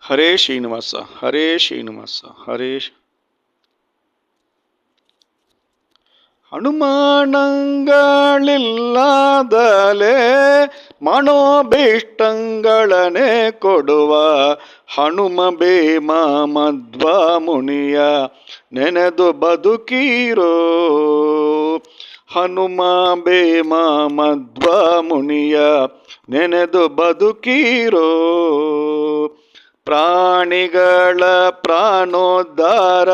ಹರೇ ಶ್ರೀನಿವಾಸ ಹರೇ ಶ್ರೀನಿವಾಸ ಹರೇ ಹನುಮಾನಂಗಳಿಲ್ಲದಲೇ ಮನೋಭೀಷ್ಟಂಗಳನೆ ಕೊಡುವ ಹನುಮ ಬೇಮ ಮಧ್ವ ಮುನಿಯ ನೆನೆದು ಬದುಕೀರೋ. ಹನುಮ ಬೇಮ ಮಧ್ವ ಮುನಿಯ ನೆನೆದು ಬದುಕೀರೋ. ಪ್ರಾಣಿಗಳ ಪ್ರಾಣೋದ್ಧಾರ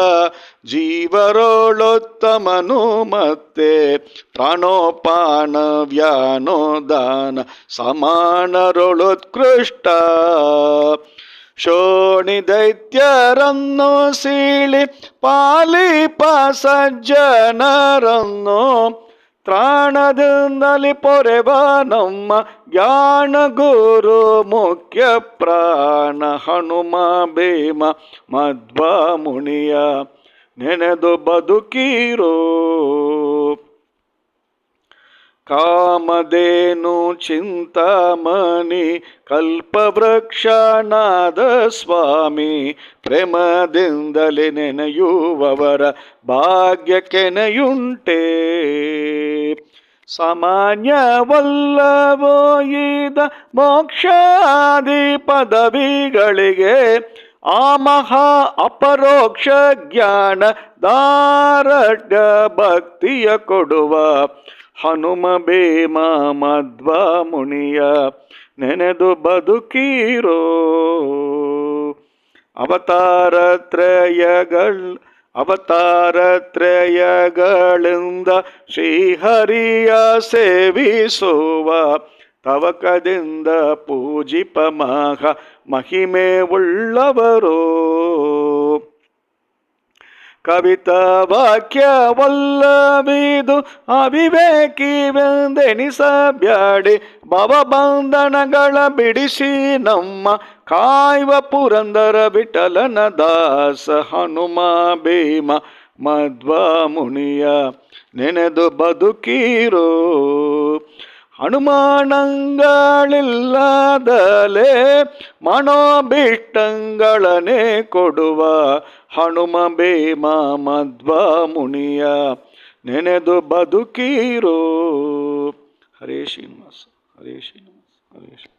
ಜೀವರೋಳೋತ್ತಮನು ಮತ್ತೆ ಪ್ರಾಣೋಪಾನ ವ್ಯಾನೋದಾನ ಸಮಾನರೊಳುತ್ಕೃಷ್ಟ. ಶೋಣಿ ದೈತ್ಯರನ್ನು ಸೀಳಿ ಪಾಲಿಪ ಸಜ್ಜನರನ್ನು ತ್ರಾಣದಿಂದಲಿ ಪೊರೆವ ನಮ್ಮ ಜ್ಞಾನ ಗುರು ಮುಖ್ಯ ಪ್ರಾಣ ಹನುಮ ಭೀಮ ಮಧ್ವ ಮುನಿಯ ನೆನೆದು ಬದುಕೀರೋ. ಕಾಮಧೇನು ಚಿಂತಾಮಣಿ ಕಲ್ಪವೃಕ್ಷನಾದ ಸ್ವಾಮಿ ಪ್ರೇಮದಿಂದಲೇ ನೆನೆಯುವವರ ಭಾಗ್ಯಕ್ಕೆನೆಯುಂಟೆ. ಸಾಮಾನ್ಯವಲ್ಲವೋ ಇದ ಮೋಕ್ಷಾದಿ ಪದವಿಗಳಿಗೆ ಆ ಮಹಾ ಅಪರೋಕ್ಷ ಜ್ಞಾನ ದಾರಢ್ಯ ಭಕ್ತಿಯ ಕೊಡುವ ಹನುಮ ಭೀಮ ಮಧ್ವ ಮುನಿಯ ನೆನೆದು ಬದುಕೀರೋ. ಅವತಾರತ್ರಯಗಳಿಂದ ಶ್ರೀಹರಿಯ ಸೇವಿಸುವ ತವಕದಿಂದ ಪೂಜಿಪ ಮಹಿಮೆ ಉಳ್ಳವರು. ಕವಿತಾ ವಾಕ್ಯವಲ್ಲವಿದು ಅವಿವೇಕಿವೆಂದೆನಿಸಬ್ಯಾಡಿ ಭವಬಂಧನಗಳ ಬಿಡಿಸಿ ನಮ್ಮ ಕಾಯುವ ಪುರಂದರ ವಿಠಲನ ದಾಸ ಹನುಮ ಭೀಮ ಮಧ್ವ ಮುನಿಯ ನೆನೆದು ಬದುಕೀರೋ. ಹನುಮಾನಂಗಳಿಲ್ಲದಲೇ ಮನೋಭೀಷ್ಟಂಗಳನೆ ಕೊಡುವ ಹನುಮ ಭೀಮ ಮಧ್ವ ಮುನಿಯ ನೆನೆದು ಬದುಕೀರೋ. ಹರೇ ಶ್ರೀನಿವಾಸ ಹರೇ ಶ್ರೀನಿವಾಸ ಹರೇ ಶ್ರೀ